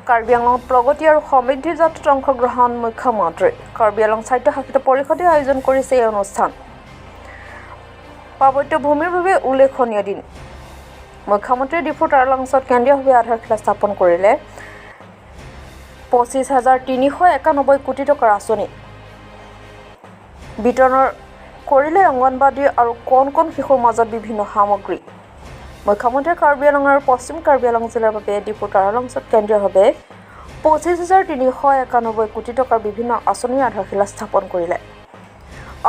কাৰ্বি আংলং প্ৰগতি আৰু সমৃদ্ধি যাত্ৰাত অংশগ্ৰহণ মুখ্যমন্ত্ৰী কাৰ্বি আংলং স্বায়ত্তশাসিত পৰিষদে আয়োজন কৰিছে এই অনুষ্ঠান পাৰ্বত্য ভূমিৰ বাবে উল্লেখনীয় দিন মুখ্যমন্ত্ৰী ডিফু টাৰলাংছত কেন্দ্ৰীয়ভাৱে আধাৰশিলা স্থাপন কৰিলে ২৫,৩৯১ কোটি টকাৰ আঁচনি বিতৰণ কৰিলে অংগনবাদী আৰু কোন শিশুৰ মাজত বিভিন্ন সামগ্ৰী মুখ্যমন্ত্ৰীয়ে কাৰ্বি আংলং আৰু পশ্চিম কাৰ্বি আংলং জিলাৰ বাবে ডিফু টাৰলাংছত কেন্দ্ৰীয়ভাৱে ২৫,৩৯১ কোটি টকাৰ বিভিন্ন আঁচনিৰ আধাৰশিলা স্থাপন কৰিলে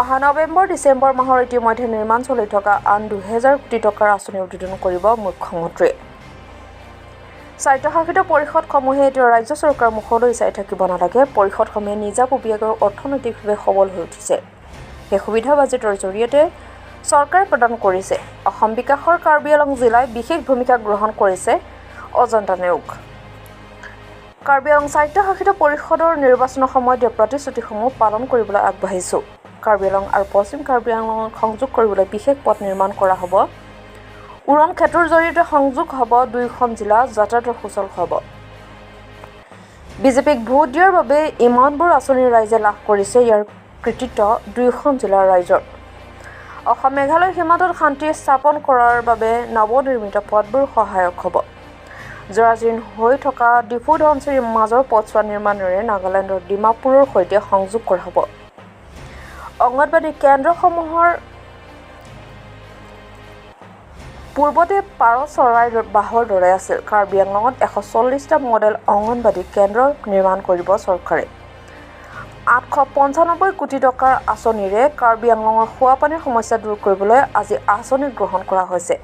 অহা নৱেম্বৰ-ডিচেম্বৰ মাহৰ ইতিমধ্যে নিৰ্মাণ চলি থকা আন ২,০০০ কোটি টকাৰ আঁচনি উদ্বোধন কৰিব মুখ্যমন্ত্ৰীয়ে স্বায়ত্তশাসিত পৰিষদসমূহে এতিয়া ৰাজ্য চৰকাৰৰ মুখলৈ চাই থাকিব নালাগে পৰিষদসমূহে নিজাববীয়াকৈ অৰ্থনৈতিকভাৱে সবল হৈ উঠিছে সেই সুবিধা বাজেটৰ জৰিয়তে চৰকাৰে প্ৰদান কৰিছে অসম বিকাশৰ কাৰ্বি আংলং জিলাই বিশেষ ভূমিকা গ্ৰহণ কৰিছে অজন্তা নেওগ কাৰ্বি আংলং স্বায়ত্তশাসিত পৰিষদৰ নিৰ্বাচনৰ সময়ত প্ৰতিশ্ৰুতিসমূহ পালন কৰিবলৈ আগবাঢ়িছোঁ কাৰ্বি আংলং আৰু পশ্চিম কাৰ্বি আংলঙক সংযোগ কৰিবলৈ বিশেষ পথ নিৰ্মাণ কৰা হ'ব উৰণ ক্ষেত্ৰৰ জৰিয়তে সংযোগ হ'ব দুয়োখন জিলা যাতায়াতৰ সুচল হ'ব বিজেপিক ভোট দিয়াৰ বাবে ইমানবোৰ আঁচনি ৰাইজে লাভ কৰিছে ইয়াৰ কৃতিত্ব দুয়োখন জিলাৰ ৰাইজৰ অসম মেঘালয় সীমান্তত শান্তি স্থাপন কৰাৰ বাবে নৱনিৰ্মিত পথবোৰ সহায়ক হ'ব জৰাজীৰ্ণ হৈ থকা ডিফু ধনচিৰিৰ মাজৰ পথছোৱা নিৰ্মাণেৰে নাগালেণ্ডৰ ডিমাপুৰৰ সৈতে সংযোগ কৰা হ'ব অংগনবাদী কেন্দ্ৰসমূহৰ পূৰ্বতে পাৰ চৰাইৰ বাহৰ দৰে আছিল কাৰ্বি আংলঙত ১৪০টা মডেল অংগনবাদী কেন্দ্ৰ নিৰ্মাণ কৰিব চৰকাৰে ৮৯৫ কোটি টকাৰ আঁচনিৰে কাৰ্বি আংলঙৰ খোৱাপানীৰ সমস্যা দূৰ কৰিবলৈ আজি আঁচনি গ্ৰহণ কৰা হৈছে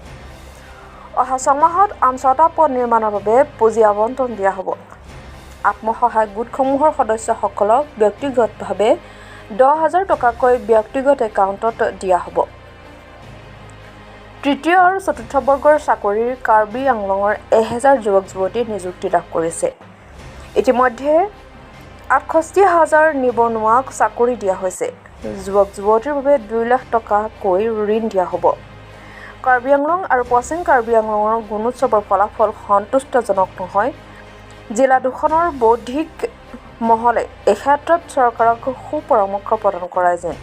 অহা ছমাহত আন ৬টা পথ নিৰ্মাণৰ বাবে পুঁজি আবণ্টন দিয়া হ'ব আত্মসহায়ক গোটসমূহৰ সদস্যসকলক ব্যক্তিগতভাৱে ১০,০০০ টকাকৈ ব্যক্তিগত একাউণ্টত দিয়া হ'ব তৃতীয় আৰু চতুৰ্থ বৰ্গৰ চাকৰিৰ কাৰ্বি আংলঙৰ ১,০০০ যুৱক-যুৱতীয়ে নিযুক্তি লাভ কৰিছে ইতিমধ্যে ৬৮,০০০ নিবনুৱাক চাকৰি দিয়া হৈছে যুৱক-যুৱতীৰ বাবে ২ লাখ টকাকৈ ঋণ দিয়া হ'ব কাৰ্বি আংলং আৰু পশ্চিম কাৰ্বি আংলঙৰ গুণোৎসৱৰ ফলাফল সন্তুষ্টজনক নহয় জিলা দুখনৰ বৌদ্ধিক মহলে এই ক্ষেত্ৰত চৰকাৰক সুপৰামৰ্শ প্ৰদান কৰা যেন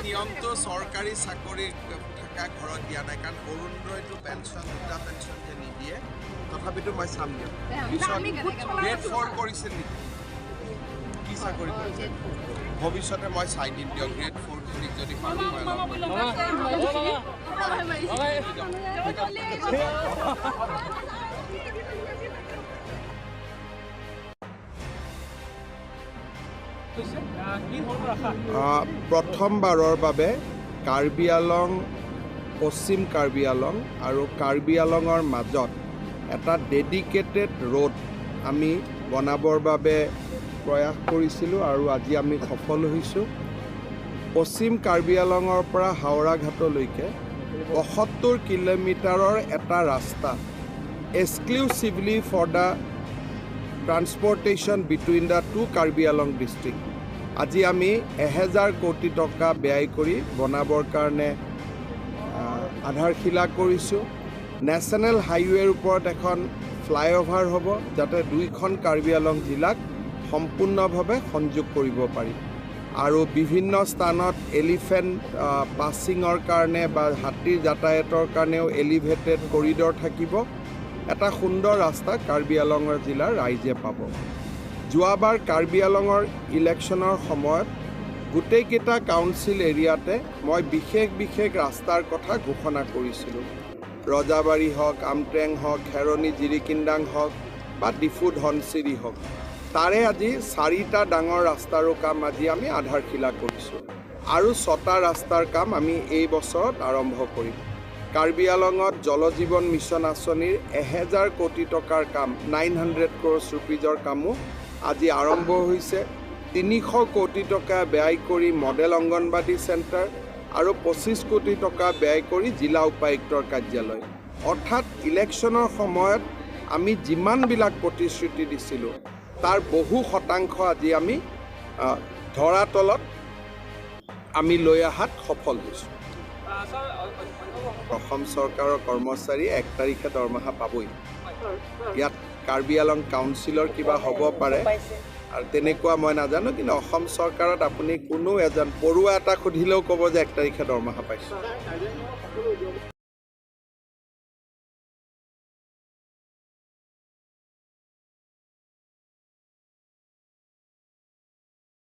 নিয়মটো চৰকাৰী চাকৰি থকা ঘৰত দিয়া নাই কাৰণ অৰুণোদয়টো পেঞ্চন দুটা পেঞ্চন যে নিদিয়ে তথাপিতো মই চাম দিয়ক গ্ৰেড 4 কৰিছিল নেকি কি চাকৰি কৰিছে ভৱিষ্যতে মই চাই দিম দিয়ক গ্ৰেড 4 খিনিক যদি পাৰোঁ প্ৰথমবাৰৰ বাবে কাৰ্বি আংলং পশ্চিম কাৰ্বি আংলং আৰু কাৰ্বি আংলঙৰ মাজত এটা ডেডিকেটেড ৰোড আমি বনাবৰ বাবে প্ৰয়াস কৰিছিলোঁ আৰু আজি আমি সফল হৈছোঁ পশ্চিম কাৰ্বি আংলঙৰ পৰা হাওৰা ঘাটলৈকে ৭৫ কিলোমিটাৰৰ এটা ৰাস্তা exclusively for the transportation between the two Karbi Anglong district আজি আমি ১,০০০ কোটি টকা ব্যয় কৰি বনাবৰ কাৰণে আধাৰশিলা কৰিছোঁ নেশ্যনেল হাইৱেৰ ওপৰত এখন ফ্লাইঅভাৰ হ'ব যাতে দুইখন কাৰ্বি আংলং জিলাক সম্পূৰ্ণভাৱে সংযোগ কৰিব পাৰি আৰু বিভিন্ন স্থানত এলিফেণ্ট পাছিঙৰ কাৰণে বা হাতীৰ যাতায়াতৰ কাৰণেও এলিভেটেড কৰিডৰ থাকিব এটা সুন্দৰ ৰাস্তা কাৰ্বি আংলং জিলাৰ ৰাইজে পাব যোৱাবাৰ কাৰ্বি আংলঙৰ ইলেকশ্যনৰ সময়ত গোটেইকেইটা কাউন্সিল এৰিয়াতে মই বিশেষ ৰাস্তাৰ কথা ঘোষণা কৰিছিলোঁ ৰজাবাৰী হওক আমট্ৰেং হওক খেৰণি জিৰিকিন্দাং হওক বা ডিফু ধনচিৰি হওক তাৰে আজি ৪টা ডাঙৰ ৰাস্তাৰো কাম আজি আমি আধাৰশিলা কৰিছোঁ আৰু ৬টা ৰাস্তাৰ কাম আমি এই বছৰত আৰম্ভ কৰিম কাৰ্বি আংলঙত জল জীৱন মিছন আঁচনিৰ ১,০০০ কোটি টকাৰ কাম 900 crores rupeesৰ কামো আজি আৰম্ভ হৈছে ৩০০ কোটি টকা ব্যয় কৰি মডেল অংগনবাদী চেণ্টাৰ আৰু ২৫ কোটি টকা ব্যয় কৰি জিলা উপায়ুক্তৰ কাৰ্যালয় অৰ্থাৎ ইলেকশ্যনৰ সময়ত আমি যিমানবিলাক প্ৰতিশ্ৰুতি দিছিলোঁ তাৰ বহু শতাংশ আজি আমি ধৰাতলত আমি লৈ অহাত সফল হৈছোঁ। অসম চৰকাৰৰ কৰ্মচাৰী 1 তাৰিখে দৰমহা পাবই। ইয়াত কাৰ্বি আলং কাউন্সিলৰ কিবা হ'ব পাৰে আৰু তেনেকুৱা মই নাজানো, কিন্তু অসম চৰকাৰত আপুনি কোনো এজন পৰুৱা এটা সুধিলেও ক'ব যে 1 তাৰিখে দৰমহা পাইছোঁ।